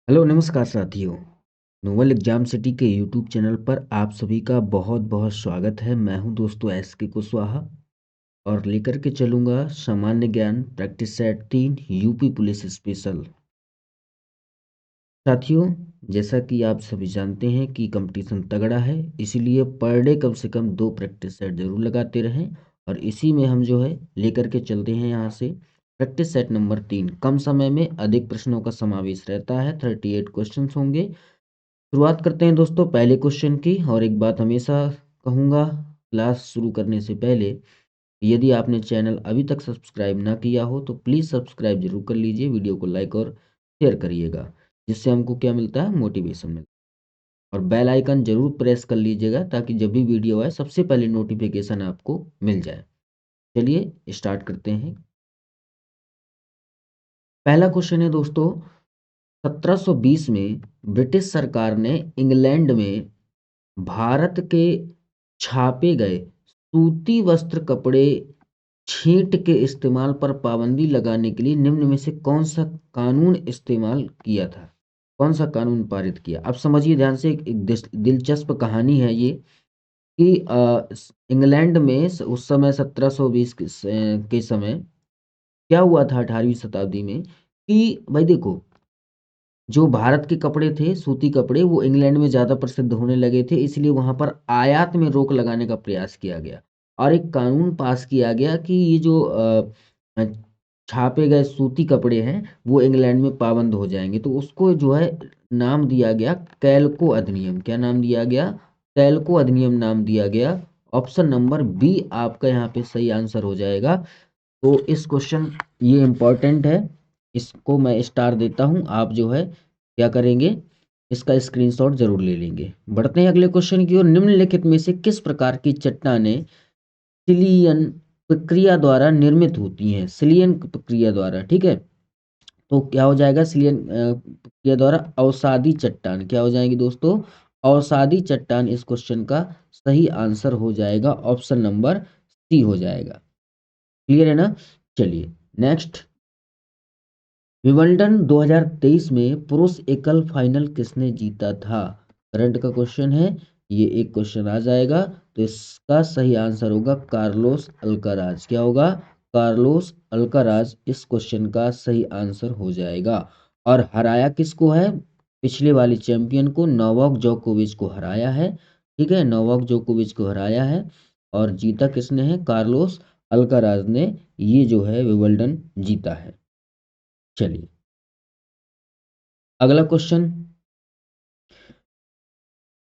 Hello नमस्कार साथियों। Novel exam city के यूट्यूब चैनल पर आप सभी का बहुत बहुत स्वागत है। मैं हूं दोस्तों एस के कुशवाहा और लेकर के चलूंगा सामान्य ज्ञान practice set 3 UP police special. साथियों, जैसा कि आप सभी जानते हैं कि कंपटीशन तगड़ा है, इसीलिए पर डे कम से कम 2 प्रैक्टिस सेट जरूर लगाते रहें। और इसी में हम जो है लेकर के चलते हैं यहाँ से प्रैक्टिस सेट नंबर 3। कम समय में अधिक प्रश्नों का समावेश रहता है, 38 क्वेश्चन होंगे। शुरुआत करते हैं दोस्तों पहले क्वेश्चन की। और एक बात हमेशा कहूँगा क्लास शुरू करने से पहले, यदि आपने चैनल अभी तक सब्सक्राइब ना किया हो तो प्लीज़ सब्सक्राइब जरूर कर लीजिए, वीडियो को लाइक और शेयर करिएगा, जिससे हमको क्या मिलता है, मोटिवेशन मिलता है। और बेल आइकन जरूर प्रेस कर लीजिएगा ताकि जब भी वीडियो आए सबसे पहले नोटिफिकेशन आपको मिल जाए। चलिए स्टार्ट करते हैं। पहला क्वेश्चन है दोस्तों, 1720 में ब्रिटिश सरकार ने इंग्लैंड में भारत के छापे गए सूती वस्त्र कपड़े छींट के इस्तेमाल पर पाबंदी लगाने के लिए निम्न में से कौन सा कानून इस्तेमाल किया था, कौन सा कानून पारित किया। अब समझिए ध्यान से, एक दिलचस्प कहानी है ये कि इंग्लैंड में उस समय 1720 के समय क्या हुआ था 18वीं शताब्दी में कि भाई देखो, जो भारत के कपड़े थे, सूती कपड़े, वो इंग्लैंड में ज़्यादा प्रसिद्ध होने लगे थे, इसलिए वहाँ पर आयात में रोक लगाने का प्रयास किया गया और एक कानून पास किया गया कि ये जो अ, छापे गए सूती कपड़े हैं, वो इंग्लैंड में पाबंद हो जाएँगे। तो उसको जो है नाम दिया गया कैल्को अधिनियम। क्या नाम दिया गया? कैल्को अधिनियम नाम दिया गया। ऑप्शन नंबर बी आपका यहाँ पे सही आंसर हो जाएगा। तो इस क्वेश्चन ये इम्पोर्टेंट है, इसको मैं स्टार देता हूँ। आप जो है क्या करेंगे, इसका स्क्रीनशॉट जरूर ले लेंगे। बढ़ते हैं अगले क्वेश्चन की ओर। निम्नलिखित में से किस प्रकार की चट्टानें सिलियन प्रक्रिया द्वारा निर्मित होती हैं? सिलियन प्रक्रिया द्वारा, ठीक है। तो क्या हो जाएगा सिलियन प्रक्रिया द्वारा? अवसादी चट्टान। क्या हो जाएंगी दोस्तों? अवसादी चट्टान इस क्वेश्चन का सही आंसर हो जाएगा। ऑप्शन नंबर सी हो जाएगा। क्लियर है ना? चलिए नेक्स्ट। विंबलडन 2023 में पुरुष एकल फाइनल किसने जीता था? करंट का क्वेश्चन है, ये एक क्वेश्चन आ जाएगा। तो इसका सही आंसर होगा कार्लोस अल्काराज। क्या होगा? कार्लोस अल्काराज इस क्वेश्चन का सही आंसर हो जाएगा। और हराया किसको है? पिछले वाले चैंपियन को, नोवाक जोकोविच को हराया है। ठीक है, नोवाक जोकोविच को हराया है। और जीता किसने है? कार्लोस अल्काराज ने ये जो है विंबलडन जीता है। चलिए अगला क्वेश्चन।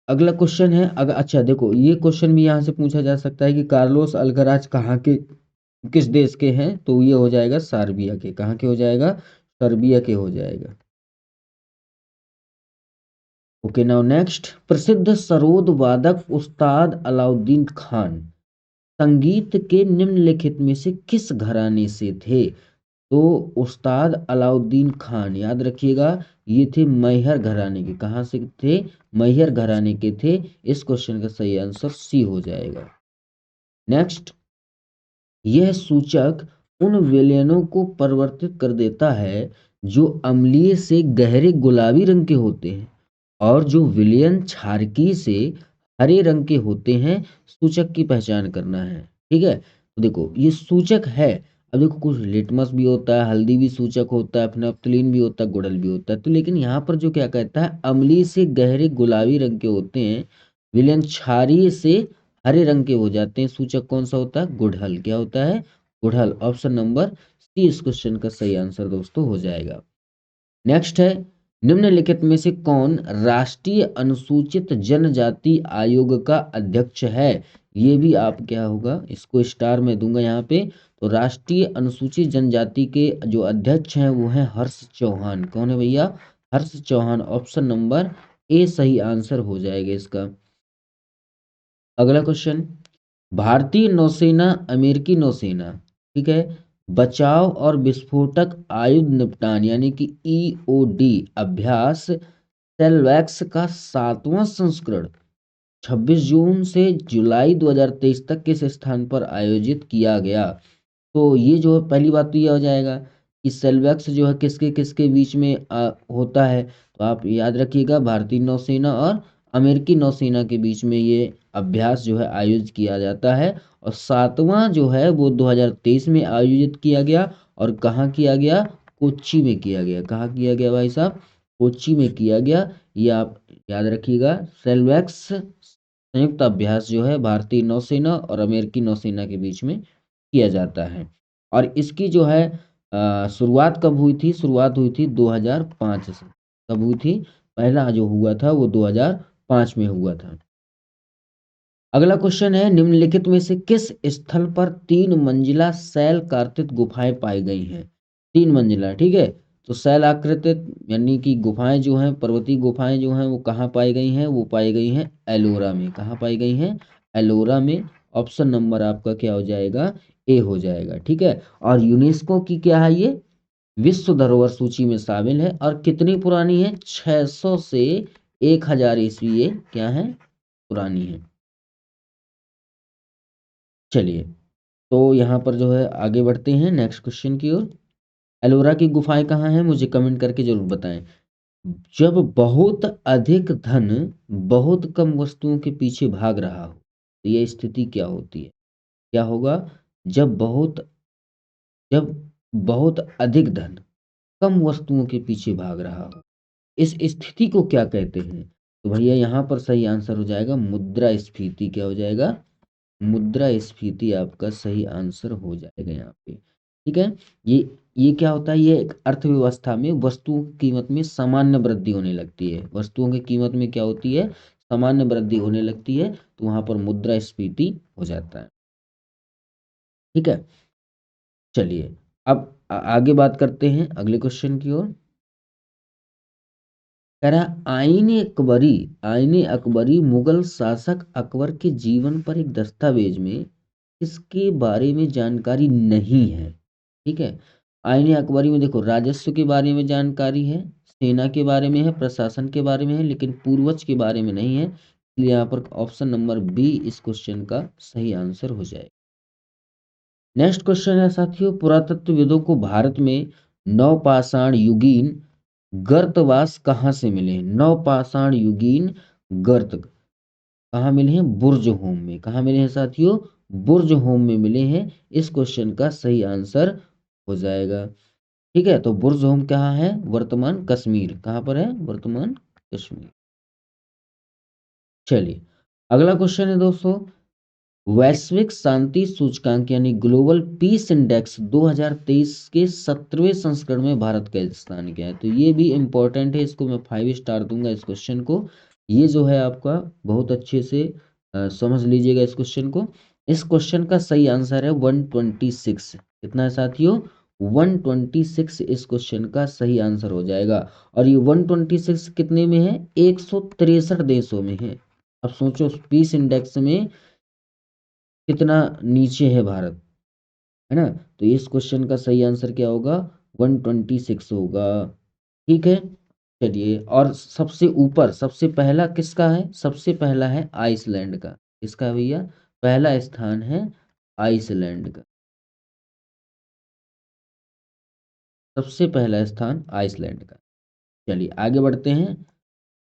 अगला क्वेश्चन है, अगर अच्छा देखो, ये क्वेश्चन भी यहाँ से पूछा जा सकता है कि कार्लोस अल्काराज कहाँ के, किस देश के हैं? तो ये हो जाएगा सर्बिया के। कहाँ के हो जाएगा? सर्बिया के हो जाएगा। Okay, now next. प्रसिद्ध सरोद वादक उस्ताद अलाउद्दीन खान संगीत के निम्नलिखित में से किस घराने से थे? तो उस्ताद अलाउद्दीन खान, याद रखिएगा, ये थे मैहर घराने के। कहाँ से थे? मैहर घराने के थे। इस क्वेश्चन का सही आंसर सी हो जाएगा। नेक्स्ट। यह सूचक उन विलयनों को परिवर्तित कर देता है जो अम्लीय से गहरे गुलाबी रंग के होते हैं और जो विलयन क्षारकीय से हरे रंग के होते हैं। सूचक की पहचान करना है। ठीक है, तो देखो ये सूचक है। अब देखो, कुछ लिटमस भी होता है, हल्दी भी सूचक होता है, फिनाप्थलीन भी होता है, गुड़हल भी होता है। तो लेकिन यहाँ पर जो क्या कहता है, अम्लीय से गहरे गुलाबी रंग के होते हैं, विलयन क्षारीय से हरे रंग के हो जाते हैं। सूचक कौन सा होता है? गुड़हल। क्या होता है? गुड़हल। ऑप्शन नंबर सी इस क्वेश्चन का सही आंसर दोस्तों हो जाएगा। नेक्स्ट है, निम्नलिखित में से कौन राष्ट्रीय अनुसूचित जनजाति आयोग का अध्यक्ष है? ये भी आप क्या होगा, इसको स्टार में दूंगा यहाँ पे। तो राष्ट्रीय अनुसूचित जनजाति के जो अध्यक्ष हैं वो हैं हर्ष चौहान। कौन है भैया? हर्ष चौहान। ऑप्शन नंबर ए सही आंसर हो जाएगा इसका। अगला क्वेश्चन। भारतीय नौसेना अमेरिकी नौसेना, ठीक है, बचाव और विस्फोटक आयुध निपटान यानी कि ईओडी अभ्यास सेलवैक्स का 7वां संस्करण 26 जून से जुलाई 2023 तक किस स्थान पर आयोजित किया गया? तो ये जो है पहली बात तो ये हो जाएगा कि सेलवैक्स जो है किसके किसके बीच में होता है, तो आप याद रखिएगा भारतीय नौसेना और अमेरिकी नौसेना के बीच में ये अभ्यास जो है आयोजित किया जाता है। और सातवां जो है वो 2023 में आयोजित किया गया। और कहाँ किया गया? कोच्चि में किया गया। कहाँ किया गया भाई साहब? कोच्चि में किया गया। ये आप याद रखिएगा। सेलवैक्स संयुक्त अभ्यास जो है भारतीय नौसेना और अमेरिकी नौसेना के बीच में किया जाता है। और इसकी जो है शुरुआत कब हुई थी? शुरुआत हुई थी 2005 से। कब हुई थी? पहला जो हुआ था वो 2005 में हुआ था। अगला क्वेश्चन है, निम्नलिखित में से किस स्थल पर 3 मंजिला शैलकार्तित गुफाएं पाई गई हैं? 3 मंजिला, ठीक है। तो शैलाकृतित यानी कि गुफाएं जो हैं, पर्वतीय गुफाएं जो हैं, वो कहाँ पाई गई हैं? वो पाई गई हैं एलोरा में। कहाँ पाई गई हैं? एलोरा में। ऑप्शन नंबर आपका क्या हो जाएगा? ए हो जाएगा, ठीक है। और यूनेस्को की क्या है ये? विश्व धरोहर सूची में शामिल है। और कितनी पुरानी है? 600 से 1000 ईस्वी ये क्या है? पुरानी है। चलिए, तो यहाँ पर जो है आगे बढ़ते हैं नेक्स्ट क्वेश्चन की ओर। एलोरा की गुफाएं कहाँ हैं? मुझे कमेंट करके जरूर बताएं। जब बहुत अधिक धन बहुत कम वस्तुओं के पीछे भाग रहा हो, तो ये स्थिति क्या होती है? क्या होगा? जब बहुत जब बहुत अधिक धन कम वस्तुओं के पीछे भाग रहा हो, इस स्थिति को क्या कहते हैं? तो भैया यहाँ पर सही आंसर हो जाएगा मुद्रास्फीति। क्या हो जाएगा? मुद्रास्फीति आपका सही आंसर हो जाएगा यहाँ पे, ठीक है। ये क्या होता है? ये एक अर्थव्यवस्था में वस्तुओं की कीमत में सामान्य वृद्धि होने लगती है। वस्तुओं की कीमत में क्या होती है? सामान्य वृद्धि होने लगती है, तो वहां पर मुद्रास्फीति हो जाता है, ठीक है। चलिए, अब आगे बात करते हैं अगले क्वेश्चन की ओर। कह रहा है, आईने अकबरी मुगल शासक अकबर के जीवन पर एक दस्तावेज में इसके बारे में जानकारी नहीं है, ठीक है। आईने अकबरी में देखो राजस्व के बारे में जानकारी है, सेना के बारे में है, प्रशासन के बारे में है, लेकिन पूर्वज के बारे में नहीं है। इसलिए यहाँ पर ऑप्शन नंबर बी इस क्वेश्चन का सही आंसर हो जाए। नेक्स्ट क्वेश्चन है साथियों, पुरातत्वविदों को भारत में नवपाषाण युगीन गर्तवास कहाँ से मिले हैं? नवपाषाण युगीन गर्त कहाँ मिले हैं? बुर्ज होम में। कहाँ मिले हैं साथियों? बुर्ज होम में मिले हैं। इस क्वेश्चन का सही आंसर हो जाएगा, ठीक है। तो बुर्ज होम कहाँ है? वर्तमान कश्मीर। कहाँ पर है? वर्तमान कश्मीर। चलिए, अगला क्वेश्चन है दोस्तों, वैश्विक शांति सूचकांक यानी ग्लोबल पीस इंडेक्स 2023 के 17वें संस्करण में भारत का स्थान क्या है? तो ये भी इंपॉर्टेंट है, इसको मैं 5 स्टार दूंगा इस क्वेश्चन को। ये जो है आपका बहुत अच्छे से समझ लीजिएगा इस क्वेश्चन को। इस क्वेश्चन का सही आंसर है 126। कितना है साथियों? 126 इस क्वेश्चन का सही आंसर हो जाएगा। और ये 126 कितने में है? 163 देशों में है। अब सोचो पीस इंडेक्स में कितना नीचे है भारत, है ना। तो इस क्वेश्चन का सही आंसर क्या होगा? 126 होगा, ठीक है। चलिए, और सबसे ऊपर सबसे पहला किसका है? सबसे पहला है आइसलैंड का। किसका है भैया? पहला स्थान है आइसलैंड का। सबसे पहला स्थान आइसलैंड का। चलिए आगे बढ़ते हैं।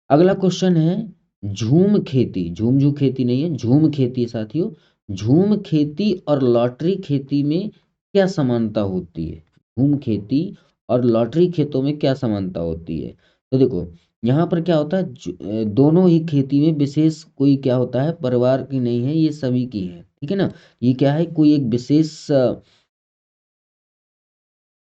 अगला क्वेश्चन है, झूम खेती, झूम झू खेती नहीं है, झूम खेती है साथियों। झूम खेती और लॉटरी खेती में क्या समानता होती है? झूम खेती और लॉटरी खेतों में क्या समानता होती है? तो देखो, यहाँ पर क्या होता है, दोनों ही खेती में विशेष कोई क्या होता है, परिवार की नहीं है, ये सभी की है, ठीक है ना। ये क्या है, कोई एक विशेष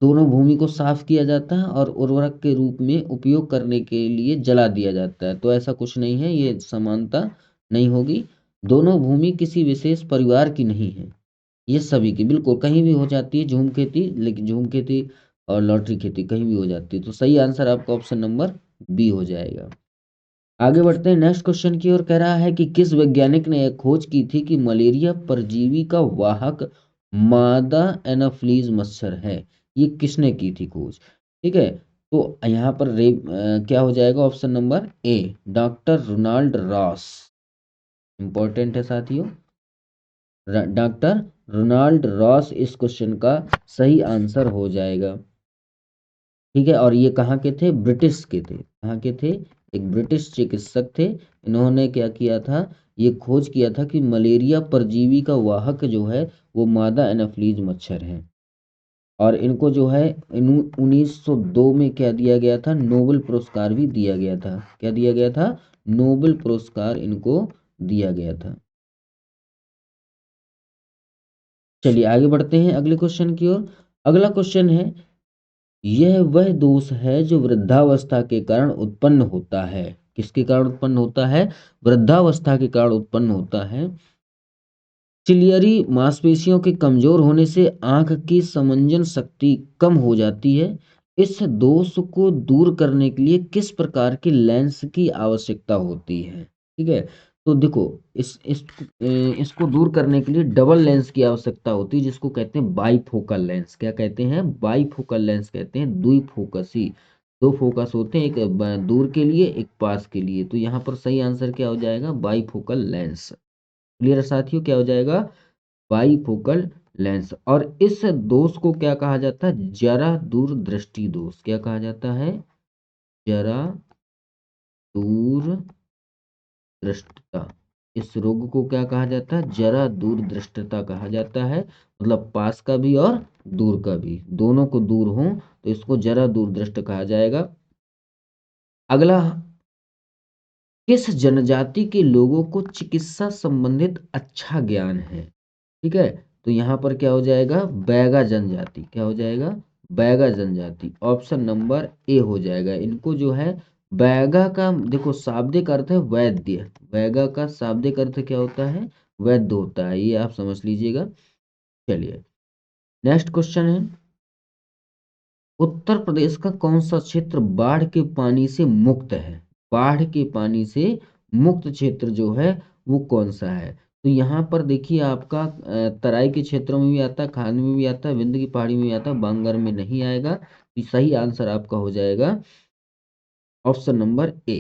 दोनों भूमि को साफ किया जाता है और उर्वरक के रूप में उपयोग करने के लिए जला दिया जाता है। तो ऐसा कुछ नहीं है, ये समानता नहीं होगी। दोनों भूमि किसी विशेष परिवार की नहीं है, ये सभी की बिल्कुल कहीं भी हो जाती है झूम खेती। लेकिन झूम खेती और लॉटरी खेती कहीं भी हो जाती है। तो सही आंसर आपका ऑप्शन नंबर बी हो जाएगा। आगे बढ़ते हैं नेक्स्ट क्वेश्चन की ओर। कह रहा है कि किस वैज्ञानिक ने यह खोज की थी कि मलेरिया परजीवी का वाहक मादा एनाफ्लीज मच्छर है? ये किसने की थी खोज, ठीक है। तो यहाँ पर क्या हो जाएगा? Option number A, doctor Ronald Ross. Important है साथियों, डॉक्टर रोनाल्ड रॉस इस क्वेश्चन का सही आंसर हो जाएगा। ठीक है, और ये कहाँ के थे? ब्रिटिश के थे। कहाँ के थे? एक ब्रिटिश चिकित्सक थे। इन्होंने क्या किया था? ये खोज किया था कि मलेरिया परजीवी का वाहक जो है वो मादा एनाफिलीज मच्छर है। और इनको जो है 1902 में क्या दिया गया था? नोबेल पुरस्कार भी दिया गया था। क्या दिया गया था? नोबेल पुरस्कार इनको दिया गया था। चलिए आगे बढ़ते हैं अगले क्वेश्चन की ओर। अगला क्वेश्चन है, यह वह दोष है जो वृद्धावस्था के कारण उत्पन्न होता है। किसके कारण उत्पन्न होता है? वृद्धावस्था के कारण उत्पन्न होता है। सिलियरी मांसपेशियों के कमजोर होने से आंख की समंजन शक्ति कम हो जाती है। इस दोष को दूर करने के लिए किस प्रकार के लेंस की आवश्यकता होती है? ठीक है, तो देखो इसको दूर करने के लिए डबल लेंस की आवश्यकता होती है, जिसको कहते हैं बाईफोकल लेंस। क्या कहते हैं? बाईफोकल लेंस कहते हैं। द्विफोकसी, दो फोकस होते हैं, एक दूर के लिए एक पास के लिए। तो यहाँ पर सही आंसर क्या हो जाएगा? Bifocal lens. क्लियर साथियों, क्या हो जाएगा? Bifocal lens. और इस दोष को क्या कहा जाता है? जरा दूरदृष्टि दोष। क्या कहा जाता है? जरा दूरदृष्टता। इस रोग को क्या कहा जाता है? जरा दूरदृष्टता कहा जाता है। मतलब पास का भी और दूर का भी, दोनों को दूर हो तो इसको जरा दूरदृष्ट कहा जाएगा। अगला, किस जनजाति के लोगों को चिकित्सा संबंधित अच्छा ज्ञान है? ठीक है, तो यहाँ पर क्या हो जाएगा? बैगा जनजाति। क्या हो जाएगा? बैगा जनजाति। ऑप्शन नंबर ए हो जाएगा। इनको जो है बैगा का, देखो शाब्दिक अर्थ है वैद्य। बैगा का शाब्दिक अर्थ क्या होता है? वैद्य होता है, ये आप समझ लीजिएगा। चलिए नेक्स्ट क्वेश्चन है, उत्तर प्रदेश का कौन सा क्षेत्र बाढ़ के पानी से मुक्त है? बाढ़ के पानी से मुक्त क्षेत्र जो है वो कौन सा है? तो यहाँ पर देखिए आपका तराई के क्षेत्रों में भी आता है, खान में भी आता है, विंध्य की पहाड़ी में भी आता है, बांगर में नहीं आएगा। तो सही आंसर आपका हो जाएगा ऑप्शन नंबर ए।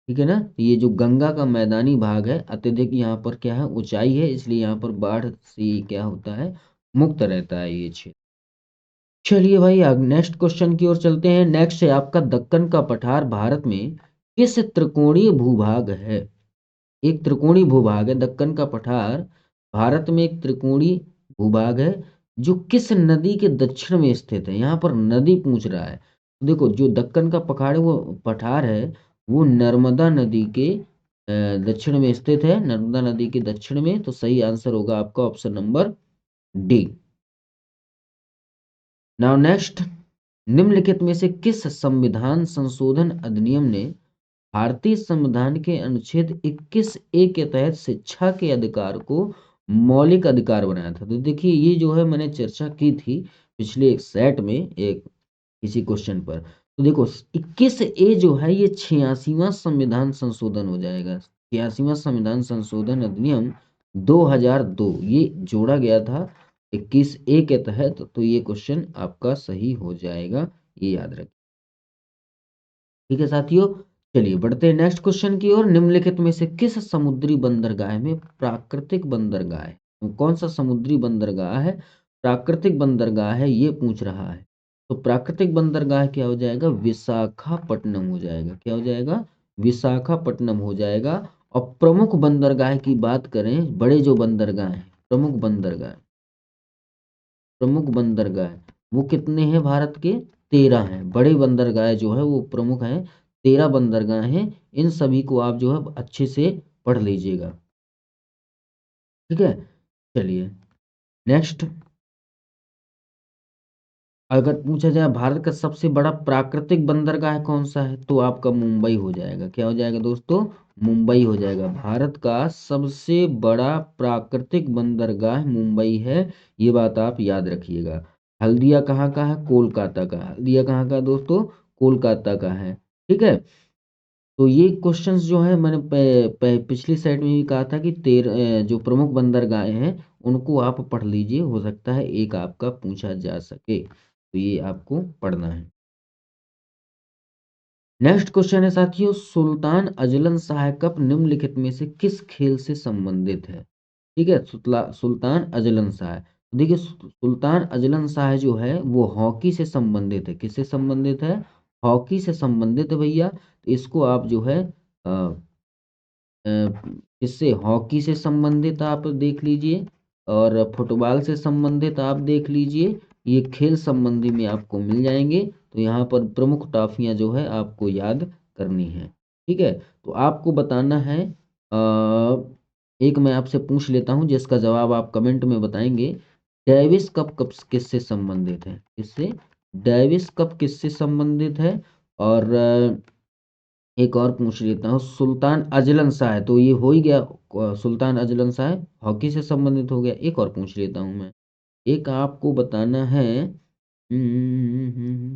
ठीक है ना, ये जो गंगा का मैदानी भाग है, अत्यधिक यहाँ पर क्या है? ऊंचाई है, इसलिए यहाँ पर बाढ़ से क्या होता है? मुक्त रहता है ये क्षेत्र। चलिए भाई नेक्स्ट क्वेश्चन की ओर चलते हैं। नेक्स्ट है आपका, दक्कन का पठार भारत में किस त्रिकोणीय भूभाग है? एक त्रिकोणीय भूभाग है दक्कन का पठार। भारत में एक त्रिकोणीय भूभाग है जो किस नदी के दक्षिण में स्थित है? यहाँ पर नदी पूछ रहा है। तो देखो जो दक्कन का पठार है, वो पठार है वो नर्मदा नदी के दक्षिण में स्थित है। नर्मदा नदी के दक्षिण में। तो सही आंसर होगा आपका option number D. Now next, निम्नलिखित में से किस संविधान संशोधन अधिनियम ने भारतीय संविधान के अनुच्छेद 21 ए के तहत शिक्षा के अधिकार को मौलिक अधिकार बनाया था? तो देखिए ये जो है मैंने चर्चा की थी पिछले एक सेट में, एक किसी क्वेश्चन पर। तो देखो 21 ए जो है ये 86वां संविधान संशोधन हो जाएगा। 86वां संविधान संशोधन अधिनियम 2002 ये जोड़ा गया था 21 ए के तहत। तो ये क्वेश्चन आपका सही हो जाएगा, ये याद रखिए। ठीक है साथियों, चलिए बढ़ते हैं नेक्स्ट क्वेश्चन की ओर। निम्नलिखित में से किस समुद्री बंदरगाह में प्राकृतिक बंदरगाह है? तो कौन सा समुद्री बंदरगाह है प्राकृतिक बंदरगाह है, ये पूछ रहा है। तो प्राकृतिक बंदरगाह क्या हो जाएगा? विशाखापट्टनम हो जाएगा। क्या हो जाएगा? विशाखापट्टनम हो जाएगा। और प्रमुख बंदरगाह की बात करें, बड़े जो बंदरगाह हैं, प्रमुख बंदरगाह वो कितने हैं भारत के? 13 हैं। बड़े बंदरगाह जो है वो प्रमुख हैं, 13 बंदरगाह हैं। इन सभी को आप जो है अच्छे से पढ़ लीजिएगा। ठीक है, चलिए नेक्स्ट, अगर पूछा जाए भारत का सबसे बड़ा प्राकृतिक बंदरगाह कौन सा है, तो आपका मुंबई हो जाएगा। क्या हो जाएगा दोस्तों? मुंबई हो जाएगा। भारत का सबसे बड़ा प्राकृतिक बंदरगाह मुंबई है, ये बात आप याद रखिएगा। हल्दिया कहाँ का है? कोलकाता का। हल्दिया कहाँ का है दोस्तों? कोलकाता का है। ठीक है, तो ये क्वेश्चंस जो है मैंने पिछली साइड में भी कहा था कि जो प्रमुख बंदरगाह हैं उनको आप पढ़ लीजिए, हो सकता है एक आपका पूछा जा सके, तो ये आपको पढ़ना है। नेक्स्ट क्वेश्चन है साथियों, सुल्तान अजलन शाह कप निम्नलिखित में से किस खेल से संबंधित है? ठीक है, सुल्तान अजलन शाह देखिए सुल्तान अजलन शाह जो है वो हॉकी से संबंधित है। किससे संबंधित है? हॉकी से संबंधित है भैया। तो इसको आप जो है अ, किससे, हॉकी से संबंधित आप देख लीजिए, और फुटबॉल से संबंधित आप देख लीजिए। ये खेल संबंधी में आपको मिल जाएंगे। तो यहाँ पर प्रमुख टॉफियाँ जो है आपको याद करनी है। ठीक है, तो आपको बताना है। एक मैं आपसे पूछ लेता हूँ जिसका जवाब आप कमेंट में बताएंगे। डेविस कप कब किससे संबंधित है? किससे? डेविस कप किससे संबंधित है? और एक और पूछ लेता हूँ, सुल्तान अजलन शाह है, तो ये हो ही गया। सुल्तान अजलन शाह हॉकी से संबंधित हो गया। एक और पूछ लेता हूँ मैं। एक आपको बताना है,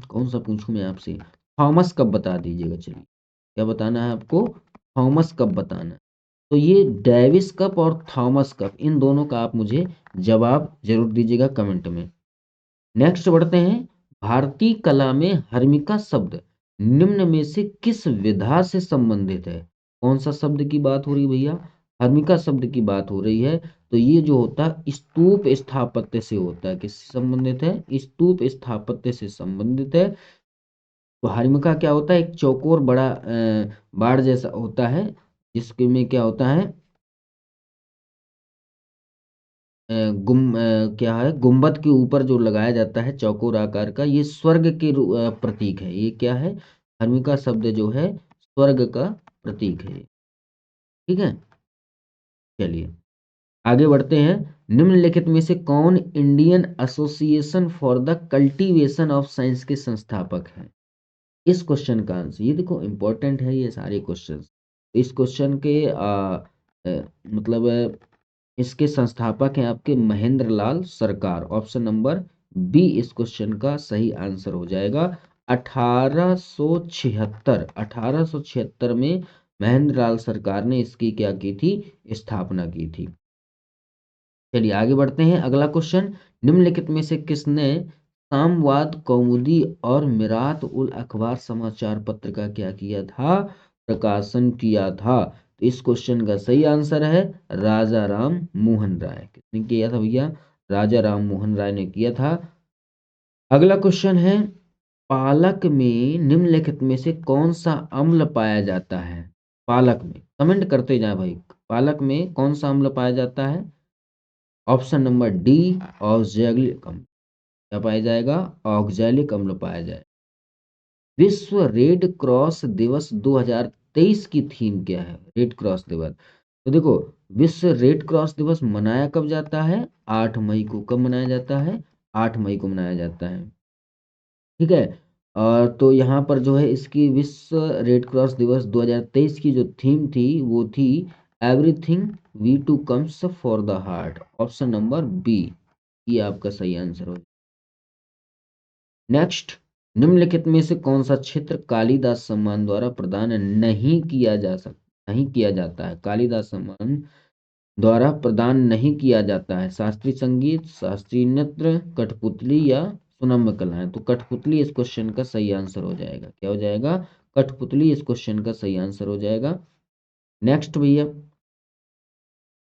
कौन सा पूछूं मैं आपसे? थॉमस कप बता दीजिएगा। चलिए, क्या बताना है आपको? थॉमस कप बताना है। तो ये डेविस कप और थॉमस कप, इन दोनों का आप मुझे जवाब जरूर दीजिएगा कमेंट में। नेक्स्ट बढ़ते हैं। भारतीय कला में हर्मिका शब्द निम्न में से किस विधा से संबंधित है? कौन सा शब्द की बात हो रही है भैया? हर्मिका शब्द की बात हो रही है। तो ये जो होता है स्तूप स्थापत्य से होता है। किससे संबंधित है? स्तूप स्थापत्य से संबंधित है। तो हर्मिका क्या होता है? एक चौकोर बड़ा बाड़ जैसा होता है, जिसके में क्या होता है, क्या है, गुंबद के ऊपर जो लगाया जाता है चौकोर आकार का, ये स्वर्ग के प्रतीक है। ये क्या है? हर्मिका शब्द जो है स्वर्ग का प्रतीक है। ठीक है, चलिए आगे बढ़ते हैं। निम्नलिखित में से कौन Indian association for the cultivation of science के संस्थापक हैं? इस क्वेश्चन का आंसर, ये देखो इंपॉर्टेंट है ये सारे क्वेश्चन। इस क्वेश्चन के मतलब इसके संस्थापक हैं आपके महेंद्र लाल सरकार। ऑप्शन नंबर बी इस क्वेश्चन का सही आंसर हो जाएगा। 1876 में महेंद्र लाल सरकार ने इसकी क्या की थी? स्थापना की थी। चलिए आगे बढ़ते हैं। अगला क्वेश्चन, निम्नलिखित में से किसने सामवाद कौमुदी और मिरात उल अखबार समाचार पत्र का क्या किया था? प्रकाशन किया था। तो इस क्वेश्चन का सही आंसर है राजा राम मोहन राय। किसने किया था भैया? राजा राम मोहन राय ने किया था। अगला क्वेश्चन है, पालक में निम्नलिखित में से कौन सा अम्ल पाया जाता है? पालक में, कमेंट करते जाए भाई, पालक में कौन सा अम्ल पाया जाता है? ऑप्शन नंबर डी ऑक्सैलिक अम्ल। क्या पाया जाएगा? ऑक्सैलिक अम्ल पाया जाए। विश्व रेड क्रॉस दिवस 2023 की थीम क्या है? रेड क्रॉस दिवस, तो देखो विश्व रेड क्रॉस दिवस मनाया कब जाता है? 8 मई को। कब मनाया जाता है? 8 मई को मनाया जाता है। ठीक है, और तो यहाँ पर जो है इसकी विश्व रेड क्रॉस दिवस 2023 की जो थीम थी वो थी everything we to comes for the heart. Option number B ये आपका सही आंसर हो। नेक्स्ट, निम्नलिखित में से कौन सा क्षेत्र कालिदास सम्मान द्वारा प्रदान नहीं किया जाता है? कालिदास सम्मान द्वारा प्रदान नहीं किया जाता है। शास्त्रीय संगीत, शास्त्रीय नृत्य, कठपुतली या सुनम्र कलाएं। तो कठपुतली इस क्वेश्चन का सही आंसर हो जाएगा। क्या हो जाएगा? कठपुतली इस क्वेश्चन का सही आंसर हो जाएगा। नेक्स्ट भैया,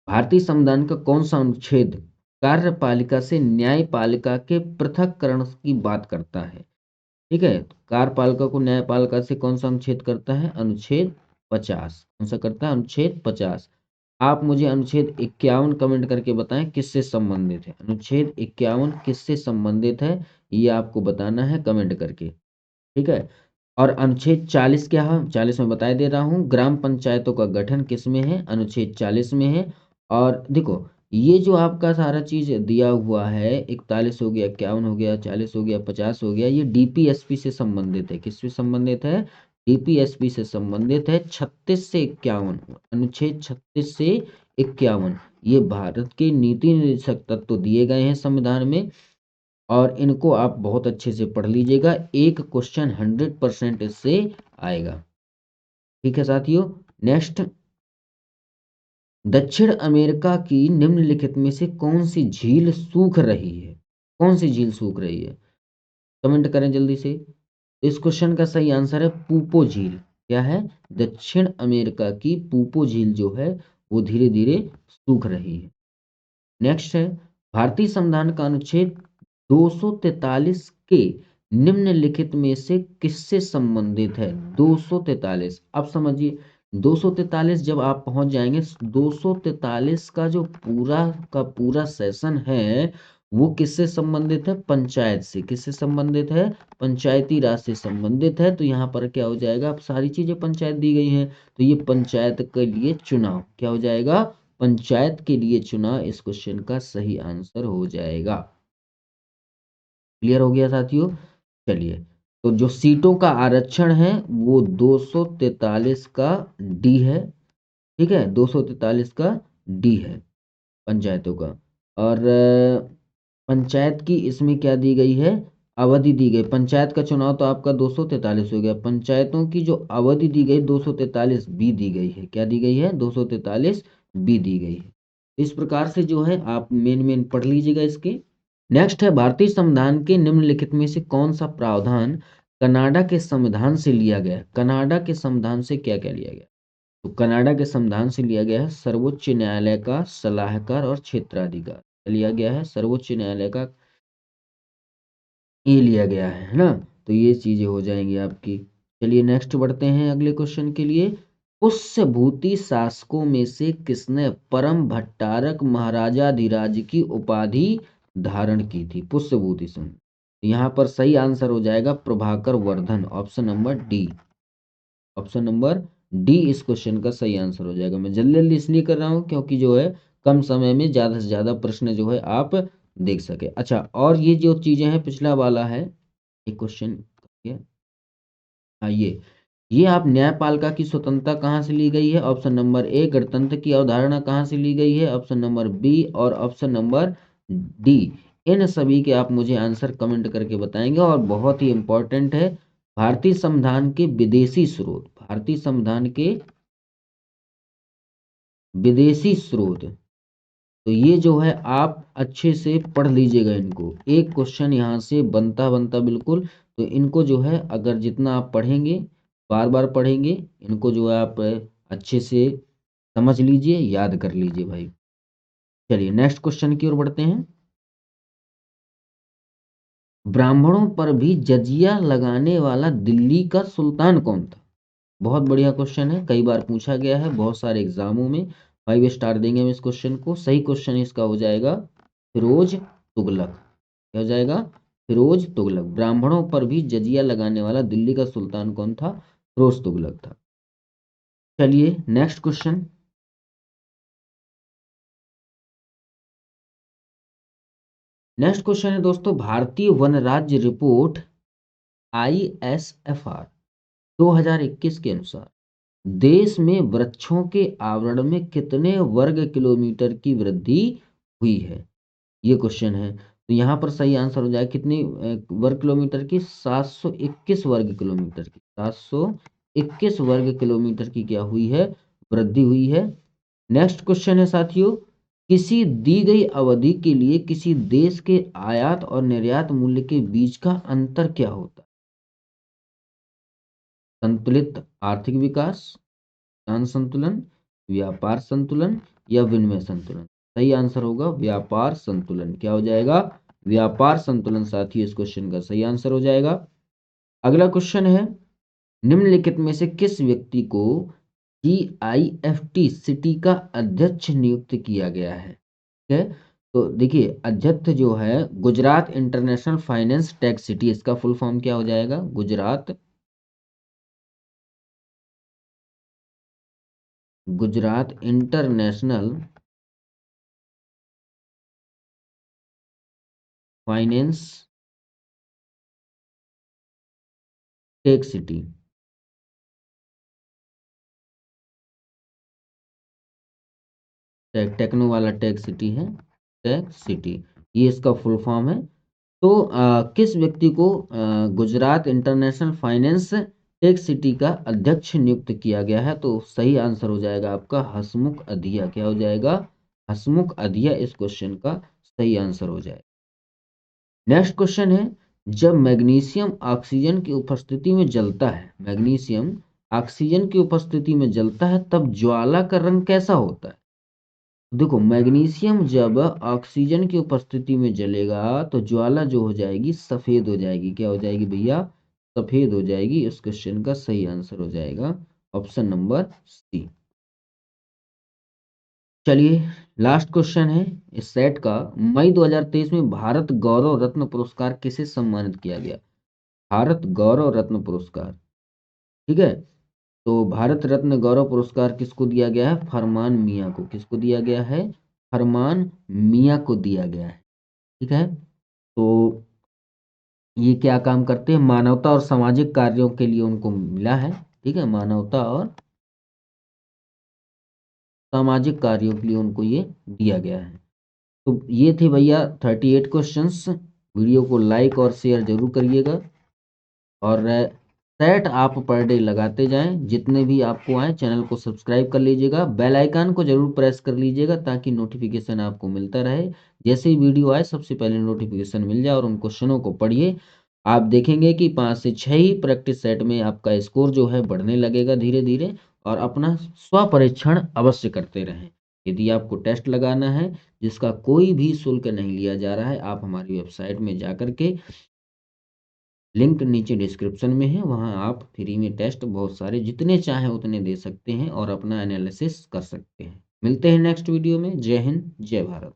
भारतीय संविधान का कौन सा अनुच्छेद कार्यपालिका से न्यायपालिका के पृथक्करण की बात करता है? ठीक है, तो कार्यपालिका को न्यायपालिका से कौन सा अनुच्छेद करता है? अनुच्छेद 50। कौन सा करता है? अनुच्छेद 50। आप मुझे अनुच्छेद 51 कमेंट करके बताएं किससे संबंधित है। अनुच्छेद 51 किससे संबंधित है, ये आपको बताना है कमेंट करके। ठीक है, और अनुच्छेद 40 क्या है? 40 में बता दे रहा हूँ, ग्राम पंचायतों का गठन किस में है? अनुच्छेद 40 में है। और देखो ये जो आपका सारा चीज दिया हुआ है, 41 हो गया, 51 हो गया, 40 हो गया, 50 हो गया, ये डीपीएसपी से संबंधित है। किससे संबंधित है? डीपीएसपी से संबंधित है। 36 से 51, अनुच्छेद 36 से 51, ये भारत के नीति निर्देशक तत्व दिए गए हैं संविधान में, और इनको आप बहुत अच्छे से पढ़ लीजिएगा। एक क्वेश्चन 100% इससे आएगा। ठीक है साथियों, नेक्स्ट, दक्षिण अमेरिका की निम्नलिखित में से कौन सी झील सूख रही है? कौन सी झील सूख रही है? कमेंट करें जल्दी से। इस क्वेश्चन का सही आंसर है पूपो झील। क्या है? दक्षिण अमेरिका की पूपो झील जो है वो धीरे धीरे सूख रही है। नेक्स्ट है, भारतीय संविधान का अनुच्छेद 243 के निम्नलिखित में से किससे संबंधित है? 243, अब समझिए 243 जब आप पहुंच जाएंगे, 243 का जो पूरा का पूरा सेशन है वो किससे संबंधित है? पंचायत से। किससे संबंधित है? पंचायती राज से संबंधित है। तो यहाँ पर क्या हो जाएगा? अब सारी चीजें पंचायत दी गई हैं, तो ये पंचायत के लिए चुनाव क्या हो जाएगा? पंचायत के लिए चुनाव इस क्वेश्चन का सही आंसर हो जाएगा। क्लियर हो गया साथियों? चलिए, तो जो सीटों का आरक्षण है वो 243 का डी है। ठीक है, 243 का डी है पंचायतों का। और पंचायत की इसमें क्या दी गई है? अवधि दी गई। पंचायत का चुनाव तो आपका 243 हो गया, पंचायतों की जो अवधि दी गई 243 बी दी गई है। क्या दी गई है? 243 बी दी गई है। इस प्रकार से जो है आप मेन मेन पढ़ लीजिएगा इसके। नेक्स्ट है, भारतीय संविधान के निम्नलिखित में से कौन सा प्रावधान कनाडा के संविधान से लिया गया? कनाडा के संविधान से क्या क्या लिया गया? तो कनाडा के संविधान से लिया गया है सर्वोच्च न्यायालय का सलाहकार और क्षेत्राधिकार लिया गया है। सर्वोच्च न्यायालय का ये लिया गया है ना? तो ये चीजें हो जाएंगी आपकी। चलिए नेक्स्ट बढ़ते हैं अगले क्वेश्चन के लिए। पुष्यभूति शासकों में से किसने परम भट्टारक महाराजाधिराज की उपाधि धारण की थी? पुष्यभूति सिंह। यहाँ पर सही आंसर हो जाएगा Prabhakar Vardhan, option number D. Option number D इस क्वेश्चन का सही आंसर हो जाएगा। मैं जल्दी जल्दी इसलिए कर रहा हूँ क्योंकि जो है कम समय में ज्यादा से ज्यादा प्रश्न जो है आप देख सके। अच्छा, और ये जो चीजें हैं पिछला वाला है एक क्वेश्चन, हाँ ये आप न्यायपालिका की स्वतंत्रता कहाँ से ली गई है? ऑप्शन नंबर ए। गणतंत्र की अवधारणा कहाँ से ली गई है? ऑप्शन नंबर बी और ऑप्शन नंबर डी। इन सभी के आप मुझे आंसर कमेंट करके बताएंगे। और बहुत ही इंपॉर्टेंट है, भारतीय संविधान के विदेशी स्रोत। भारतीय संविधान के विदेशी स्रोत, तो ये जो है आप अच्छे से पढ़ लीजिएगा इनको। एक क्वेश्चन यहाँ से बनता बनता बिल्कुल। तो इनको जो है अगर जितना आप पढ़ेंगे, बार बार पढ़ेंगे, इनको जो है आप अच्छे से समझ लीजिए, याद कर लीजिए भाई। चलिए नेक्स्ट क्वेश्चन की ओर बढ़ते हैं। ब्राह्मणों पर भी जजिया लगाने वाला दिल्ली का सुल्तान कौन था? बहुत बढ़िया क्वेश्चन है, कई बार पूछा गया है बहुत सारे एग्जामों में। 5 स्टार देंगे हम इस क्वेश्चन को। सही क्वेश्चन इसका हो जाएगा फिरोज तुगलक। क्या हो जाएगा? फिरोज तुगलक। ब्राह्मणों पर भी जजिया लगाने वाला दिल्ली का सुल्तान कौन था? फिरोज तुगलक था। चलिए नेक्स्ट क्वेश्चन। नेक्स्ट क्वेश्चन है दोस्तों, भारतीय वन राज्य रिपोर्ट ISFR 2021 के अनुसार देश में वृक्षों के आवरण में कितने वर्ग किलोमीटर की वृद्धि हुई है? ये क्वेश्चन है। तो यहाँ पर सही आंसर हो जाए कितनी वर्ग किलोमीटर की? 721 वर्ग किलोमीटर की। 721 वर्ग किलोमीटर की क्या हुई है? वृद्धि हुई है। नेक्स्ट क्वेश्चन है साथियों, किसी दी गई अवधि के लिए किसी देश के आयात और निर्यात मूल्य के बीच का अंतर क्या होता है? संतुलित आर्थिक विकास, धन संतुलन, व्यापार संतुलन या विनिमय संतुलन? सही आंसर होगा व्यापार संतुलन। क्या हो जाएगा? व्यापार संतुलन साथियों इस क्वेश्चन का सही आंसर हो जाएगा। अगला क्वेश्चन है, निम्नलिखित में से किस व्यक्ति को GIFT सिटी का अध्यक्ष नियुक्त किया गया है? ठीक है, तो देखिए अध्यक्ष जो है Gujarat international finance tech city, इसका फुल फॉर्म क्या हो जाएगा? Gujarat international finance tech city. Techno वाला टेक सिटी है, टेक सिटी, ये इसका फुल फॉर्म है। तो किस व्यक्ति को Gujarat international finance tech city का अध्यक्ष नियुक्त किया गया है? तो सही आंसर हो जाएगा आपका हसमुख अधिया। क्या हो जाएगा? हसमुख अधिया इस क्वेश्चन का सही आंसर हो जाएगा। नेक्स्ट क्वेश्चन है, जब मैग्नीशियम ऑक्सीजन की उपस्थिति में जलता है, मैग्नीशियम ऑक्सीजन की उपस्थिति में जलता है तब ज्वाला का रंग कैसा होता है? देखो मैग्नीशियम जब ऑक्सीजन की उपस्थिति में जलेगा तो ज्वाला जो हो जाएगी सफेद हो जाएगी। क्या हो जाएगी भैया? सफेद हो जाएगी। इस क्वेश्चन का सही आंसर हो जाएगा ऑप्शन नंबर सी। चलिए लास्ट क्वेश्चन है इस सेट का। मई 2023 में भारत गौरव रत्न पुरस्कार किसे सम्मानित किया गया? भारत गौरव रत्न पुरस्कार, ठीक है। तो भारत रत्न गौरव पुरस्कार किसको दिया गया है? फरमान मियां को। किसको दिया गया है? फरमान मियां को दिया गया है, ठीक है। तो ये क्या काम करते हैं? मानवता और सामाजिक कार्यों के लिए उनको मिला है, ठीक है। मानवता और सामाजिक कार्यों के लिए उनको ये दिया गया है। तो ये थे भैया 38 क्वेश्चंस। वीडियो को लाइक और शेयर जरूर करिएगा और सेट आप पर डे लगाते जाएं। जितने भी आपको आए चैनल को सब्सक्राइब कर लीजिएगा, बेल आइकन को जरूर प्रेस कर लीजिएगा ताकि नोटिफिकेशन आपको मिलता रहे। जैसे ही वीडियो आए सबसे पहले नोटिफिकेशन मिल जाए और उन क्वेश्चनों को पढ़िए। आप देखेंगे कि 5 से 6 ही प्रैक्टिस सेट में आपका स्कोर जो है बढ़ने लगेगा धीरे धीरे। और अपना स्वपरीक्षण अवश्य करते रहें। यदि आपको टेस्ट लगाना है जिसका कोई भी शुल्क नहीं लिया जा रहा है, आप हमारी वेबसाइट में जा कर के, लिंक नीचे डिस्क्रिप्शन में है, वहाँ आप फ्री में टेस्ट बहुत सारे जितने चाहें उतने दे सकते हैं और अपना एनालिसिस कर सकते हैं। मिलते हैं नेक्स्ट वीडियो में। जय हिंद, जय भारत।